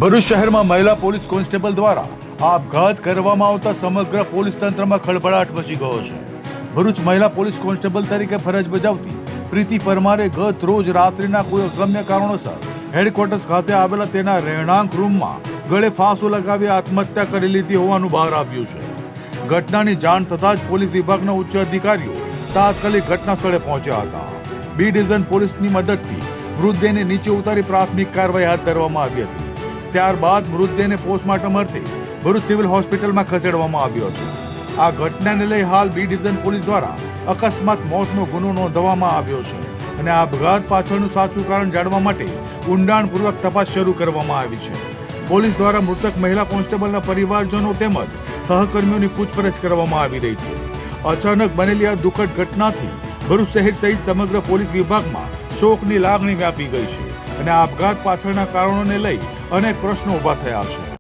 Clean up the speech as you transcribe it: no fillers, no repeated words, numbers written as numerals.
ભરૂચ શહેરમાં મહિલા police constable દ્વારા આપઘાત કરવામાં આવતા સમગ્ર પોલીસ તંત્રમાં ખળભળાટ મચી ગયો છે. ભરૂચ મહિલા પોલીસ કોન્સ્ટેબલ તરીકે ફરજ બજાવતી પ્રીતિ પરમારે ગત રોજ રાત્રિના કોઈ અગમ્ય કારણોસર હેડક્વાર્ટર્સ ખાતે આવેલા તેના રહેણાંક રૂમમાં ગળે ફાંસો લગાવી આત્મહત્યા કરી લીધી હોવાનું બહાર આવ્યું છે. ઘટનાની જાણ થતાં જ પોલીસ વિભાગના ઉચ્ચ અધિકારીઓ તાત્કાલિક ઘટના સ્થળે પહોંચ્યા હતા. બી ડિવિઝન પોલીસની મદદથી મૃતદેહને નીચે ઉતારી પ્રાથમિક કાર્યવાહી હાથ ધરવામાં આવી હતી. ત્યારબાદ મૃતદેહને પોસ્ટમોર્ટમ અર્થે ભરૂચ સિવિલ હોસ્પિટલમાં ખસેડવામાં આવ્યો હતો. આ ઘટનાને લઈ હાલ બી ડિવિઝન પોલીસ દ્વારા અકસ્માત મોતનો ગુનો નોંધવામાં આવ્યો છે અને આ આપઘાત પાછળનું સાચું કારણ જાણવા માટે ઊંડાણપૂર્વક તપાસ શરૂ કરવામાં આવી છે. પોલીસ દ્વારા મૃતક મહિલા કોન્સ્ટેબલના પરિવારજનો તેમજ સહકર્મીઓની પૂછપરછ કરવામાં આવી રહી છે. અચાનક બનેલી આ દુઃખદ ઘટનાથી ભરૂચ શહેર સહિત સમગ્ર પોલીસ વિભાગમાં શોકની લાગણી વ્યાપી ગઈ છે અને આ આપઘાત પાછળના કારણોને લઈ અનેક પ્રશ્નો ઉભા થયા છે.